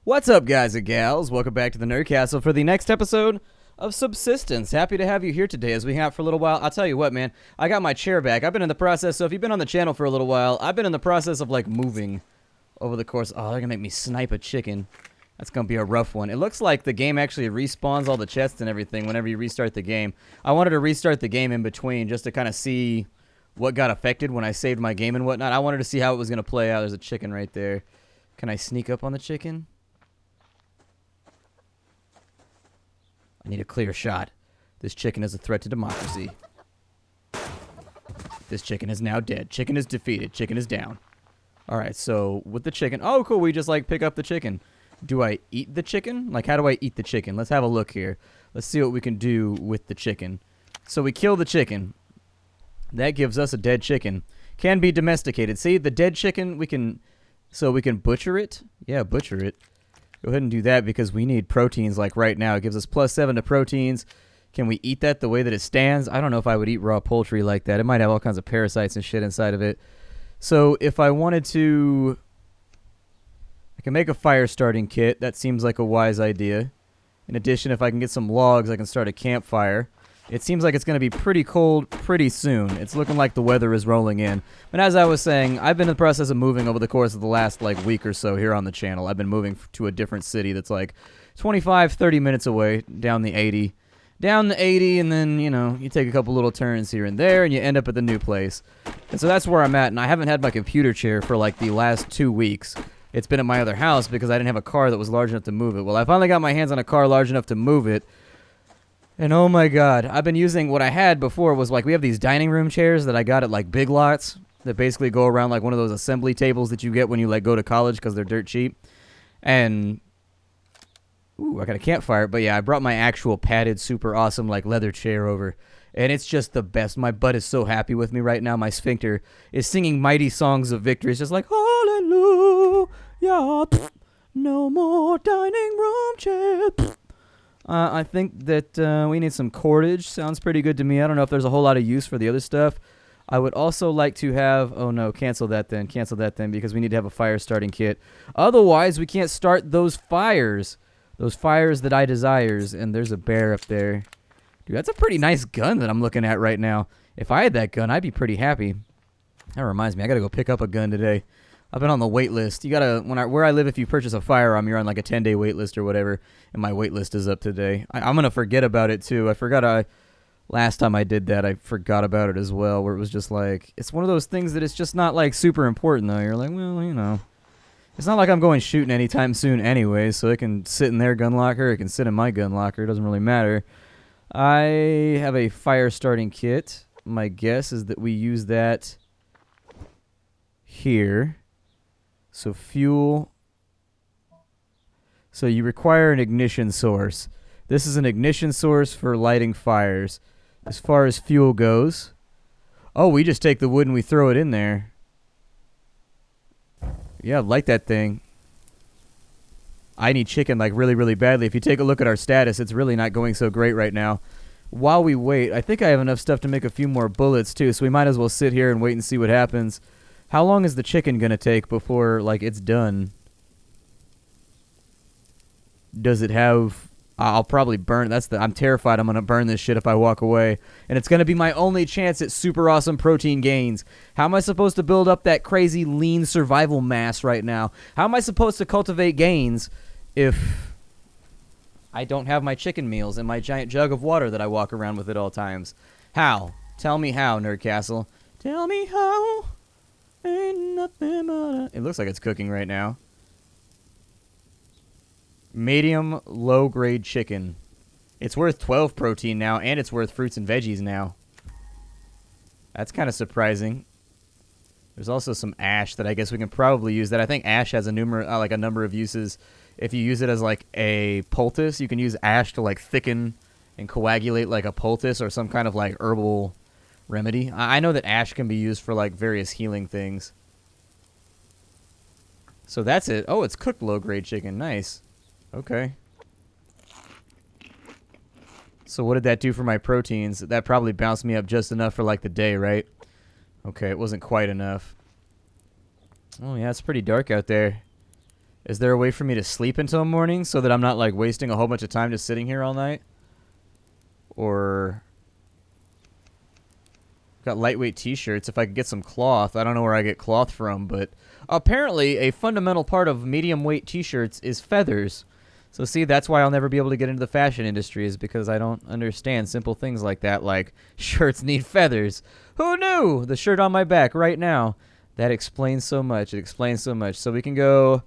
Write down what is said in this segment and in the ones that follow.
What's up, guys and gals? Welcome back to the Nerd Castle for the next episode of Subsistence. Happy to have you here today as we hang out for a little while. I'll tell you what, man. I got my chair back. I've been in the process, so if you've been on the channel for a little while, I've been in the process of, like, moving over the course. Oh, they're gonna make me snipe a chicken. That's gonna be a rough one. It looks like the game actually respawns all the chests and everything whenever you restart the game. I wanted to restart the game in between just to kind of see what got affected when I saved my game and whatnot. I wanted to see how it was gonna play out. There's a chicken right there. Can I sneak up on the chicken? I need a clear shot. This chicken is a threat to democracy. This chicken is now dead. Chicken is defeated. Chicken is down. Alright, so with the chicken... Oh, cool. We just, like, pick up the chicken. Do I eat the chicken? Like, how do I eat the chicken? Let's have a look here. Let's see what we can do with the chicken. So we kill the chicken. That gives us a dead chicken. Can be domesticated. See, the dead chicken, we can... So we can butcher it? Yeah, butcher it. Go ahead and do that because we need proteins like right now. It gives us +7 to proteins. Can we eat that the way that it stands? I don't know if I would eat raw poultry like that. It might have all kinds of parasites and shit inside of it. So if I wanted to... I can make a fire starting kit. That seems like a wise idea. In addition, if I can get some logs, I can start a campfire. It seems like it's going to be pretty cold pretty soon. It's looking like the weather is rolling in. But as I was saying, I've been in the process of moving over the course of the last like week or so here on the channel. I've been moving to a different city that's like 25, 30 minutes away down the 80. Down the 80 and then, you know, you take a couple little turns here and there and you end up at the new place. And so that's where I'm at, and I haven't had my computer chair for like the last 2 weeks. It's been at my other house because I didn't have a car that was large enough to move it. Well, I finally got my hands on a car large enough to move it. And oh my god, I've been using what I had before was like we have these dining room chairs that I got at like Big Lots that basically go around like one of those assembly tables that you get when you like go to college because they're dirt cheap. And ooh, I got a campfire, but yeah, I brought my actual padded super awesome like leather chair over. And it's just the best. My butt is so happy with me right now. My sphincter is singing mighty songs of victory. It's just like hallelujah, no more dining room chair. I think that we need some cordage. Sounds pretty good to me. I don't know if there's a whole lot of use for the other stuff. I would also like to have... Oh, no. Cancel that then. Cancel that then because we need to have a fire starting kit. Otherwise, we can't start those fires. Those fires that I desires. And there's a bear up there. Dude, that's a pretty nice gun that I'm looking at right now. If I had that gun, I'd be pretty happy. That reminds me. I got to go pick up a gun today. I've been on the wait list. You gotta, where I live, if you purchase a firearm, you're on like a 10-day wait list or whatever, and my wait list is up today. I'm gonna forget about it too. I forgot last time I did that, I forgot about it as well, where it was just like, it's one of those things that it's just not like super important though. You're like, well, you know, it's not like I'm going shooting anytime soon anyway, so it can sit in their gun locker, it can sit in my gun locker, it doesn't really matter. I have a fire starting kit. My guess is that we use that here. So fuel. So you require an ignition source. This is an ignition source for lighting fires. As far as fuel goes. Oh, we just take the wood and we throw it in there. Yeah, light that thing. I need chicken like really, really badly. If you take a look at our status, it's really not going so great right now. While we wait, I think I have enough stuff to make a few more bullets too, so we might as well sit here and wait and see what happens. How long is the chicken gonna take before, like, it's done? Does it have... I'll probably burn... I'm terrified I'm gonna burn this shit if I walk away. And it's gonna be my only chance at super awesome protein gains. How am I supposed to build up that crazy lean survival mass right now? How am I supposed to cultivate gains if I don't have my chicken meals and my giant jug of water that I walk around with at all times? How? Tell me how, Nerdcastle. Tell me how... Ain't nothing but a... It looks like it's cooking right now. Medium low-grade chicken. It's worth 12 protein now, and it's worth fruits and veggies now. That's kind of surprising. There's also some ash that I guess we can probably use. That I think ash has a number of uses. If you use it as like a poultice, you can use ash to like thicken and coagulate like a poultice or some kind of like herbal remedy. I know that ash can be used for like various healing things. So that's it. Oh, it's cooked low-grade chicken. Nice. Okay. So what did that do for my proteins? That probably bounced me up just enough for like the day, right? Okay, it wasn't quite enough. Oh yeah, it's pretty dark out there. Is there a way for me to sleep until morning so that I'm not like wasting a whole bunch of time just sitting here all night? Or got lightweight t-shirts. If I could get some cloth. I don't know where I get cloth from, but apparently a fundamental part of medium weight t-shirts is feathers. So see, that's why I'll never be able to get into the fashion industry, is because I don't understand simple things like that, like shirts need feathers. Who knew? The shirt on my back right now. That explains so much. It explains so much. So we can go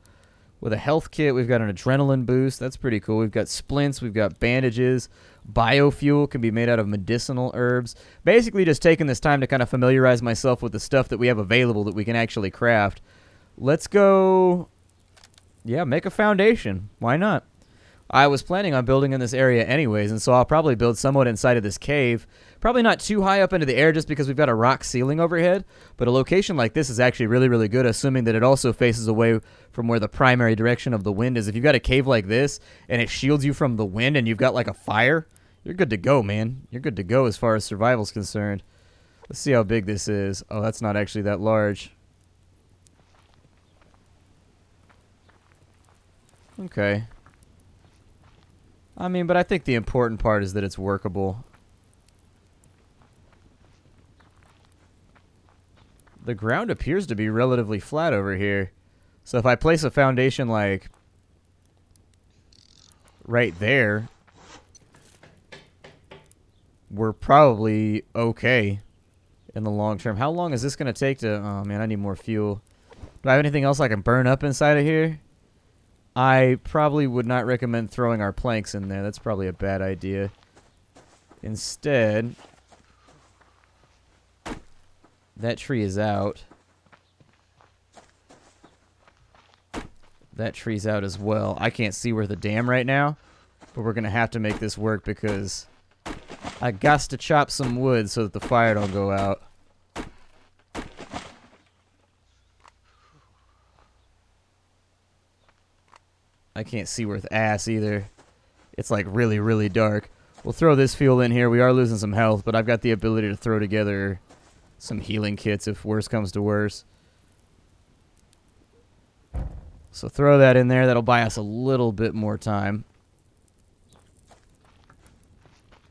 with a health kit. We've got an adrenaline boost. That's pretty cool. We've got splints. We've got bandages. Biofuel can be made out of medicinal herbs. Basically just taking this time to kind of familiarize myself with the stuff that we have available that we can actually craft. Let's go, yeah, make a foundation. Why not? I was planning on building in this area anyways, and so I'll probably build somewhat inside of this cave. Probably not too high up into the air just because we've got a rock ceiling overhead, but a location like this is actually really, really good, assuming that it also faces away from where the primary direction of the wind is. If you've got a cave like this, and it shields you from the wind, and you've got like a fire, you're good to go, man. You're good to go as far as survival's concerned. Let's see how big this is. Oh, that's not actually that large. Okay. I mean, but I think the important part is that it's workable. The ground appears to be relatively flat over here. So if I place a foundation like right there, we're probably okay in the long term. How long is this going to take to... Oh, man, I need more fuel. Do I have anything else I can burn up inside of here? I probably would not recommend throwing our planks in there. That's probably a bad idea. Instead, that tree is out. That tree's out as well. I can't see where the dam right now, but we're going to have to make this work because I got to chop some wood so that the fire don't go out. I can't see worth ass either. It's like really, really dark. We'll throw this fuel in here. We are losing some health, but I've got the ability to throw together some healing kits if worse comes to worse. So throw that in there. That'll buy us a little bit more time.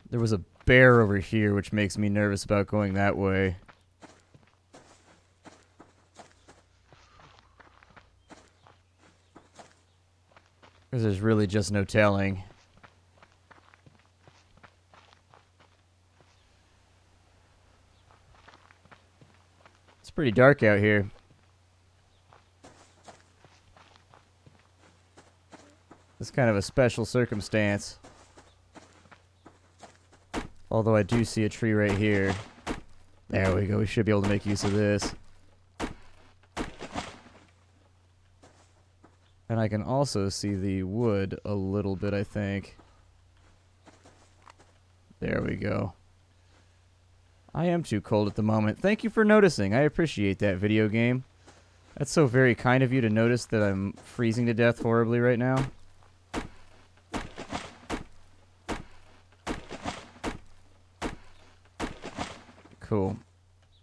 There was a bear over here, which makes me nervous about going that way. Because there's really just no telling. It's pretty dark out here. It's kind of a special circumstance. Although I do see a tree right here. There we go. We should be able to make use of this. And I can also see the wood a little bit, I think. There we go. I am too cold at the moment. Thank you for noticing. I appreciate that, video game. That's so very kind of you to notice that I'm freezing to death horribly right now. Cool.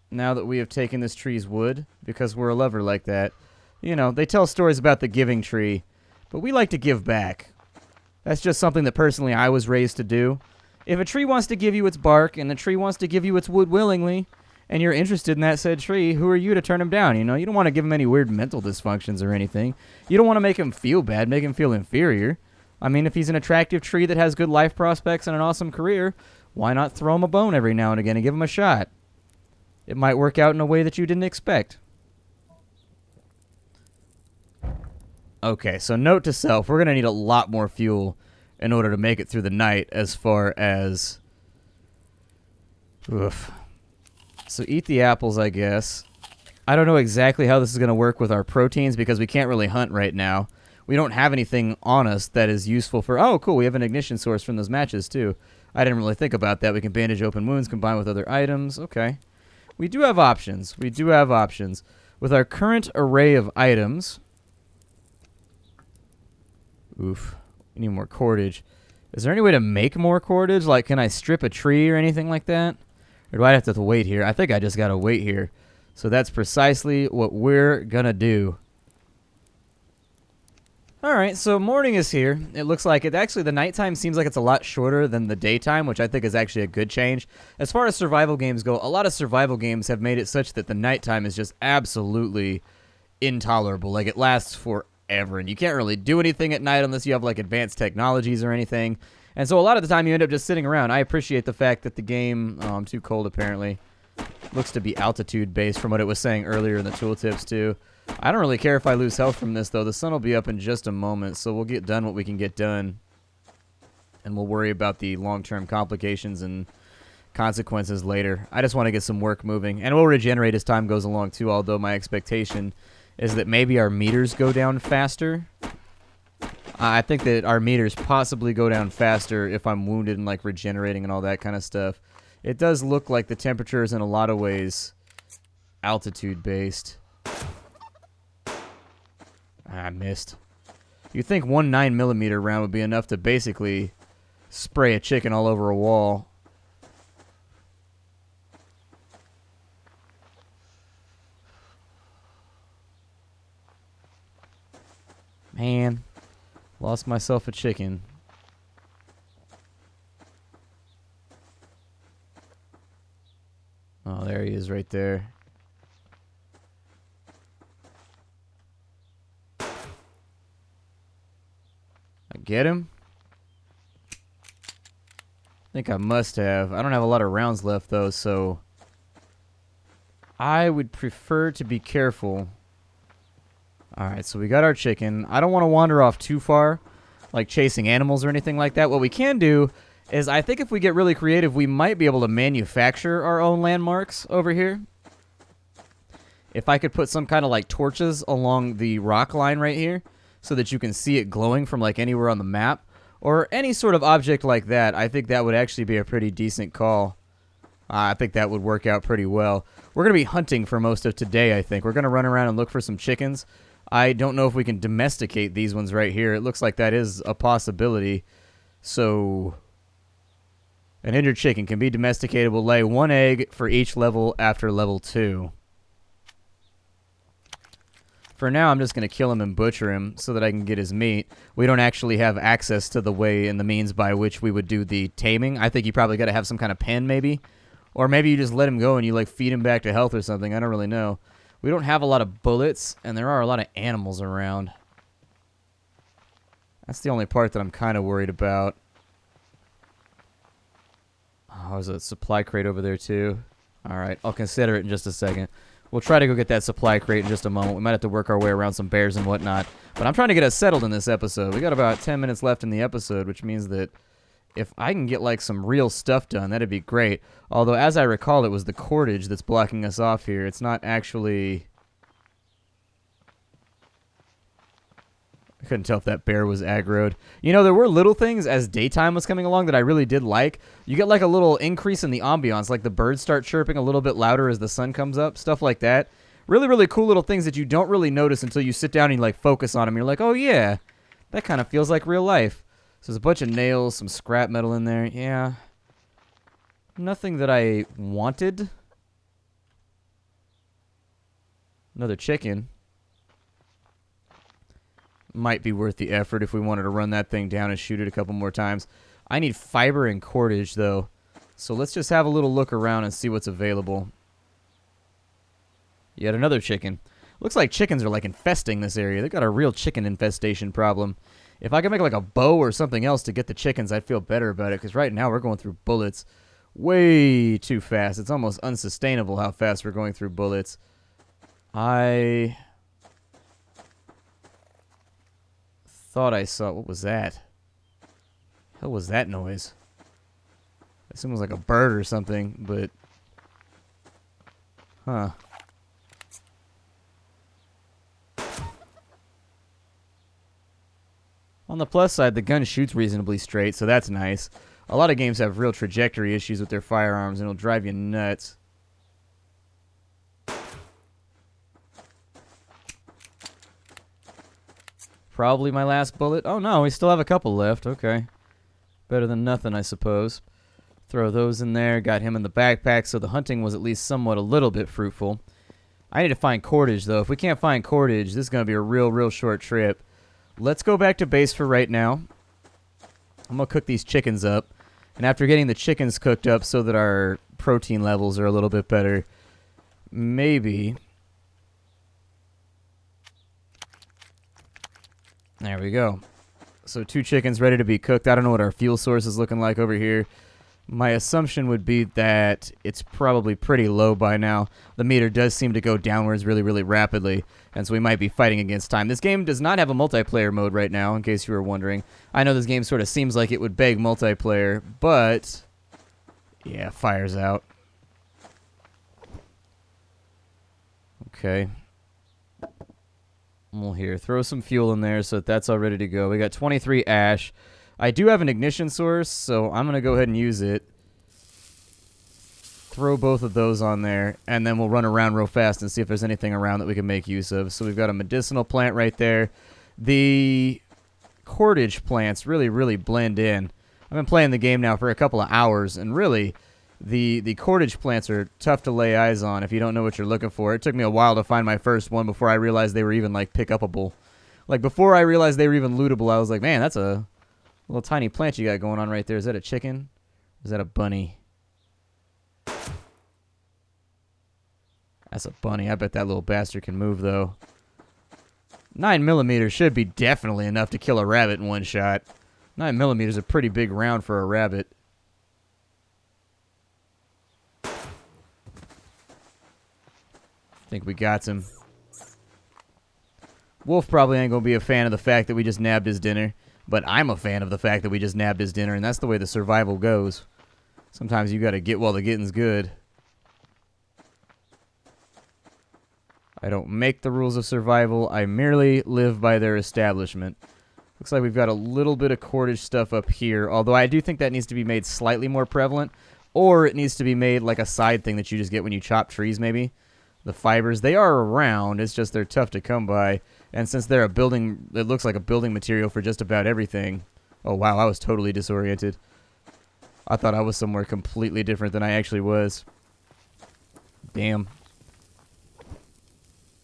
Now that we have taken this tree's wood, because we're a lover like that, you know, they tell stories about the giving tree, but we like to give back. That's just something that personally I was raised to do. If a tree wants to give you its bark and the tree wants to give you its wood willingly, and you're interested in that said tree, who are you to turn him down? You know, you don't want to give him any weird mental dysfunctions or anything. You don't want to make him feel bad, make him feel inferior. I mean, if he's an attractive tree that has good life prospects and an awesome career, why not throw him a bone every now and again and give him a shot? It might work out in a way that you didn't expect. Okay, so note to self, we're going to need a lot more fuel in order to make it through the night as far as... Oof. So eat the apples, I guess. I don't know exactly how this is going to work with our proteins because we can't really hunt right now. We don't have anything on us that is useful for... Oh, cool, we have an ignition source from those matches, too. I didn't really think about that. We can bandage open wounds, combine with other items. Okay. We do have options. We do have options. With our current array of items... Oof. We need more cordage. Is there any way to make more cordage? Like, can I strip a tree or anything like that? Or do I have to wait here? I think I just gotta wait here. So that's precisely what we're gonna do. Alright, so morning is here. It looks like it. Actually, the nighttime seems like it's a lot shorter than the daytime, which I think is actually a good change. As far as survival games go, a lot of survival games have made it such that the nighttime is just absolutely intolerable. Like, it lasts forever, and you can't really do anything at night unless you have, like, advanced technologies or anything. And so a lot of the time you end up just sitting around. I appreciate the fact that the game... Oh, I'm too cold, apparently. Looks to be altitude-based from what it was saying earlier in the tooltips, too. I don't really care if I lose health from this, though. The sun will be up in just a moment, so we'll get done what we can get done. And we'll worry about the long-term complications and consequences later. I just want to get some work moving. And we'll regenerate as time goes along, too, although my expectation is that maybe our meters go down faster. I think that our meters possibly go down faster if I'm wounded and, like, regenerating and all that kind of stuff. It does look like the temperature is, in a lot of ways, altitude-based. I missed. You'd think one 9mm round would be enough to basically spray a chicken all over a wall. Man, lost myself a chicken. Oh, there he is right there. Get him? I think I must have. I don't have a lot of rounds left, though, so I would prefer to be careful. Alright, so we got our chicken. I don't want to wander off too far, like chasing animals or anything like that. What we can do is, I think if we get really creative, we might be able to manufacture our own landmarks over here. If I could put some kind of, like, torches along the rock line right here, so that you can see it glowing from, like, anywhere on the map, or any sort of object like that, I think that would actually be a pretty decent call. I think that would work out pretty well. We're going to be hunting for most of today, I think. We're going to run around and look for some chickens. I don't know if we can domesticate these ones right here. It looks like that is a possibility. So, an injured chicken can be domesticated. We'll lay 1 egg for each level after level 2. For now, I'm just going to kill him and butcher him so that I can get his meat. We don't actually have access to the way and the means by which we would do the taming. I think you probably got to have some kind of pen, maybe. Or maybe you just let him go and you, like, feed him back to health or something. I don't really know. We don't have a lot of bullets, and there are a lot of animals around. That's the only part that I'm kind of worried about. Oh, there's a supply crate over there, too. Alright, I'll consider it in just a second. We'll try to go get that supply crate in just a moment. We might have to work our way around some bears and whatnot. But I'm trying to get us settled in this episode. We got about 10 minutes left in the episode, which means that if I can get, like, some real stuff done, that'd be great. Although, as I recall, it was the cordage that's blocking us off here. It's not actually... I couldn't tell if that bear was aggroed. You know, there were little things as daytime was coming along that I really did like. You get, like, a little increase in the ambiance. Like, the birds start chirping a little bit louder as the sun comes up. Stuff like that. Really, really cool little things that you don't really notice until you sit down and you, like, focus on them. You're like, oh, yeah. That kind of feels like real life. So there's a bunch of nails, some scrap metal in there. Yeah. Nothing that I wanted. Another chicken. Might be worth the effort if we wanted to run that thing down and shoot it a couple more times. I need fiber and cordage, though. So let's just have a little look around and see what's available. Yet another chicken. Looks like chickens are, like, infesting this area. They've got a real chicken infestation problem. If I could make, like, a bow or something else to get the chickens, I'd feel better about it. Because right now we're going through bullets way too fast. It's almost unsustainable how fast we're going through bullets. I thought I saw... What was that? What was that noise? I assume it was like a bird or something, but... Huh. On the plus side, the gun shoots reasonably straight, so that's nice. A lot of games have real trajectory issues with their firearms, and it'll drive you nuts. Probably my last bullet. Oh no, we still have a couple left. Okay. Better than nothing, I suppose. Throw those in there. Got him in the backpack, so the hunting was at least somewhat a little bit fruitful. I need to find cordage, though. If we can't find cordage, this is going to be a real short trip. let's go back to base for right now. I'm going to cook these chickens up. And after getting the chickens cooked up so that our protein levels are a little bit better, maybe... There we go. So 2 chickens ready to be cooked. I don't know what our fuel source is looking like over here. My assumption would be that it's probably pretty low by now. The meter does seem to go downwards really, really rapidly, and so we might be fighting against time. This game does not have a multiplayer mode right now, in case you were wondering. I know this game sort of seems like it would beg multiplayer, but... yeah, fire's out. Okay. We'll here throw some fuel in there so that that's all ready to go. We got 23 ash. I do have an ignition source, so I'm going to go ahead and use it. Throw both of those on there, and then we'll run around real fast and see if there's anything around that we can make use of. So we've got a medicinal plant right there. The cordage plants really, really blend in. I've been playing the game now for a couple of hours, and really... The cordage plants are tough to lay eyes on if you don't know what you're looking for. It took me a while to find my first one before I realized they were even, like, pick-upable. Like, before I realized they were even lootable, I was like, man, that's a little tiny plant you got going on right there. Is that a chicken? Or is that a bunny? That's a bunny. I bet that little bastard can move, though. 9mm should be definitely enough to kill a rabbit in one shot. 9mm is a pretty big round for a rabbit. Think we got some. Wolf probably ain't gonna be a fan of the fact that we just nabbed his dinner, but I'm a fan of the fact that we just nabbed his dinner, and that's the way the survival goes. Sometimes you gotta get while the getting's good. I don't make the rules of survival, I merely live by their establishment. Looks like we've got a little bit of cordage stuff up here, although I do think that needs to be made slightly more prevalent, or it needs to be made like a side thing that you just get when you chop trees, maybe. The fibers, they are around, it's just they're tough to come by. And since they're a building, it looks like a building material for just about everything. Oh, wow, I was totally disoriented. I thought I was somewhere completely different than I actually was. Damn.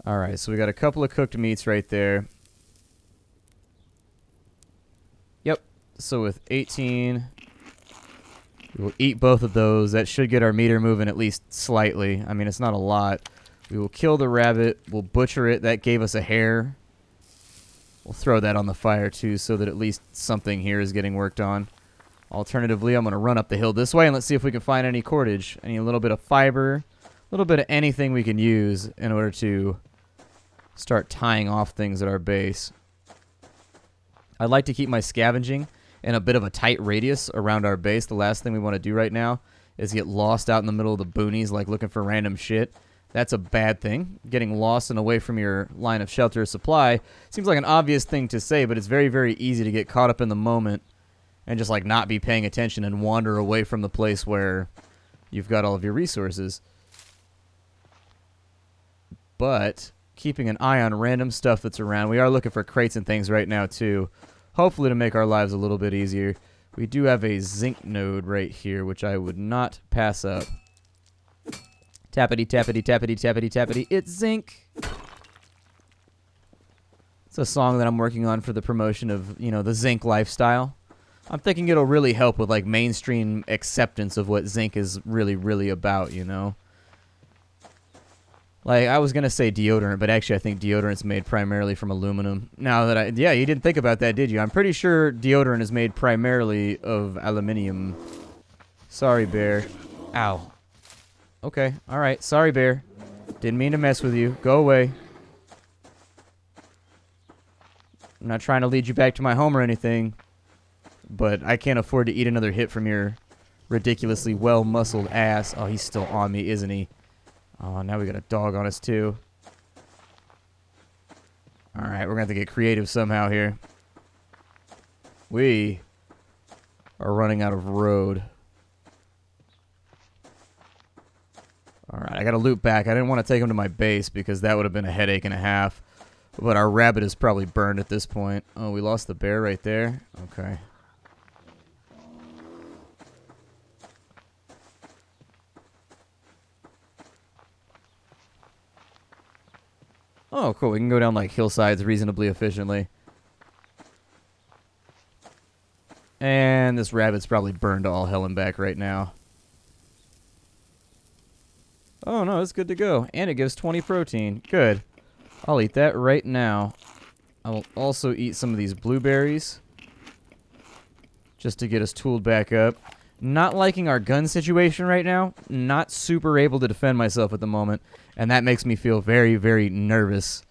Alright, so we got a couple of cooked meats right there. Yep, so with 18... we'll eat both of those. That should get our meter moving at least slightly. I mean, it's not a lot. We will kill the rabbit. We'll butcher it. That gave us a hare. We'll throw that on the fire, too, so that at least something here is getting worked on. Alternatively, I'm going to run up the hill this way, and let's see if we can find any cordage. Any little bit of fiber. A little bit of anything we can use in order to start tying off things at our base. I'd like to keep my scavenging in a bit of a tight radius around our base. The last thing we want to do right now is get lost out in the middle of the boonies, like looking for random shit. That's a bad thing. Getting lost and away from your line of shelter or supply seems like an obvious thing to say, but it's very, very easy to get caught up in the moment and just like not be paying attention and wander away from the place where you've got all of your resources. But keeping an eye on random stuff that's around. We are looking for crates and things right now too. Hopefully to make our lives a little bit easier. We do have a zinc node right here, which I would not pass up. Tappity, tappity, tappity, tappity, tappity. It's zinc. It's a song that I'm working on for the promotion of, you know, the zinc lifestyle. I'm thinking it'll really help with, like, mainstream acceptance of what zinc is really, really about, you know? Like, I was going to say deodorant, but actually I think deodorant's made primarily from aluminum. Now that yeah, you didn't think about that, did you? I'm pretty sure deodorant is made primarily of aluminium. Sorry, bear. Ow. Okay, alright. Sorry, bear. Didn't mean to mess with you. Go away. I'm not trying to lead you back to my home or anything, but I can't afford to eat another hit from your ridiculously well-muscled ass. Oh, he's still on me, isn't he? Oh, now we got a dog on us, too. Alright, we're going to have to get creative somehow here. We are running out of road. Alright, I got to loop back. I didn't want to take him to my base because that would have been a headache and a half. But our rabbit is probably burned at this point. Oh, we lost the bear right there? Okay. Oh, cool. We can go down, like, hillsides reasonably efficiently. And this rabbit's probably burned to all hell and back right now. Oh, no, it's good to go. And it gives 20 protein. Good. I'll eat that right now. I will also eat some of these blueberries, just to get us tooled back up. Not liking our gun situation right now. Not super able to defend myself at the moment. And that makes me feel very, very nervous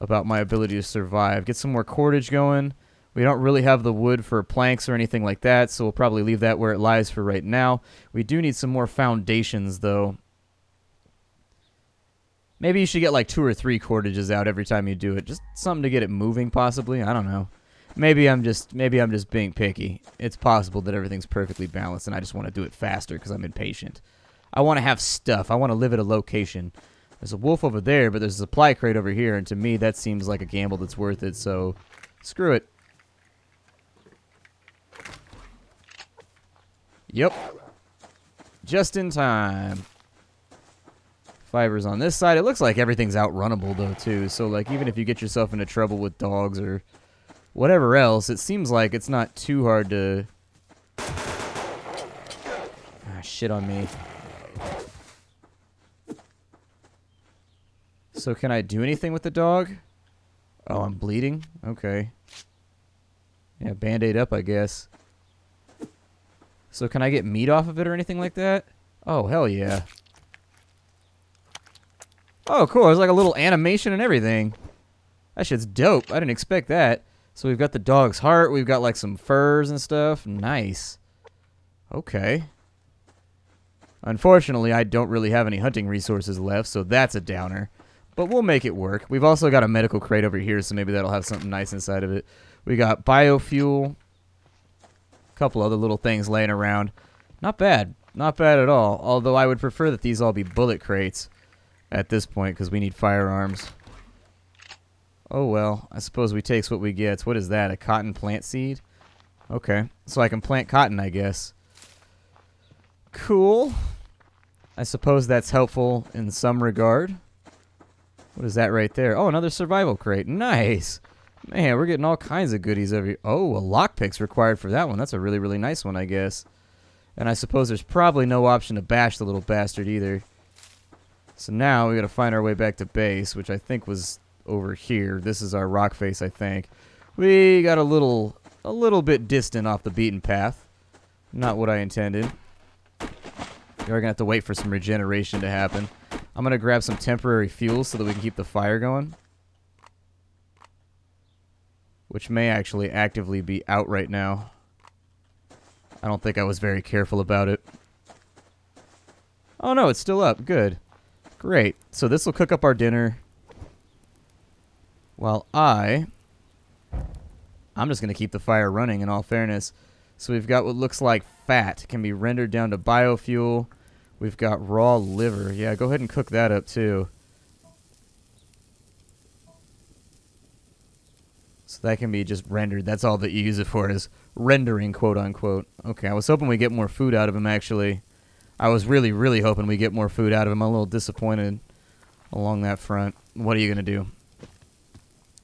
about my ability to survive. Get some more cordage going. We don't really have the wood for planks or anything like that, so we'll probably leave that where it lies for right now. We do need some more foundations, though. Maybe you should get like 2 or 3 cordages out every time you do it. Just something to get it moving, possibly. I don't know. Maybe I'm just being picky. It's possible that everything's perfectly balanced, and I just want to do it faster because I'm impatient. I want to have stuff. I want to live at a location. There's a wolf over there, but there's a supply crate over here, and to me, that seems like a gamble that's worth it, so screw it. Yep. Just in time. Fibers on this side. It looks like everything's outrunnable, though, too, so, like, even if you get yourself into trouble with dogs or whatever else, it seems like it's not too hard to... Ah, shit on me. So can I do anything with the dog? Oh, I'm bleeding? Okay. Yeah, Band-Aid up, I guess. So can I get meat off of it or anything like that? Oh, hell yeah. Oh, cool. There's like a little animation and everything. That shit's dope. I didn't expect that. So we've got the dog's heart. We've got like some furs and stuff. Nice. Okay. Unfortunately, I don't really have any hunting resources left, so that's a downer. But we'll make it work. We've also got a medical crate over here, so maybe that'll have something nice inside of it. We got biofuel. A couple other little things laying around. Not bad. Not bad at all. Although I would prefer that these all be bullet crates at this point, because we need firearms. Oh, well. I suppose we takes what we gets. What is that? A cotton plant seed? Okay. So I can plant cotton, I guess. Cool. I suppose that's helpful in some regard. What is that right there? Oh, another survival crate. Nice. Man, we're getting all kinds of goodies over here. Oh, a lockpick's required for that one. That's a really, really nice one, I guess. And I suppose there's probably no option to bash the little bastard either. So now we got to find our way back to base, which I think was over here. This is our rock face, I think. We got a little bit distant off the beaten path. Not what I intended. We're going to have to wait for some regeneration to happen. I'm going to grab some temporary fuel so that we can keep the fire going. Which may actually actively be out right now. I don't think I was very careful about it. Oh no, it's still up. Good. Great. So this will cook up our dinner. While I'm just going to keep the fire running in all fairness. So we've got what looks like fat. It can be rendered down to biofuel. We've got raw liver. Yeah, go ahead and cook that up too. So that can be just rendered. That's all that you use it for, is rendering, quote unquote. Okay, I was hoping we get more food out of him, actually. I was really, really hoping we get more food out of him. I'm a little disappointed along that front. What are you going to do?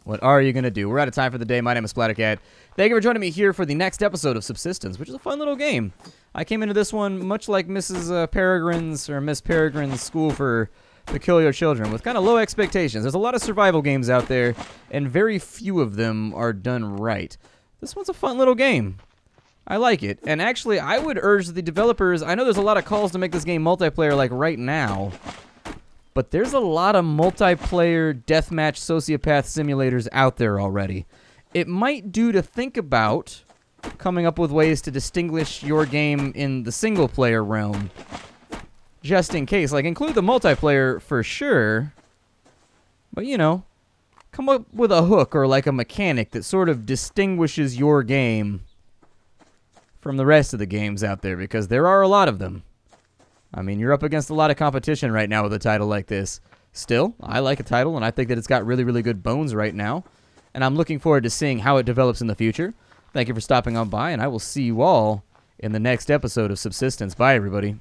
What are you going to do? We're out of time for the day. My name is Splattercat. Thank you for joining me here for the next episode of Subsistence, which is a fun little game. I came into this one much like Mrs. Peregrine's or Miss Peregrine's School for Peculiar Children, with kind of low expectations. There's a lot of survival games out there, and very few of them are done right. This one's a fun little game. I like it. And actually, I would urge the developers, I know there's a lot of calls to make this game multiplayer like right now, but there's a lot of multiplayer deathmatch sociopath simulators out there already. It might do to think about coming up with ways to distinguish your game in the single-player realm. Just in case. Like, include the multiplayer for sure. But, you know, come up with a hook or like a mechanic that sort of distinguishes your game from the rest of the games out there, because there are a lot of them. I mean, you're up against a lot of competition right now with a title like this. Still, I like a title, and I think that it's got really, really good bones right now. And I'm looking forward to seeing how it develops in the future. Thank you for stopping on by, and I will see you all in the next episode of Subsistence. Bye, everybody.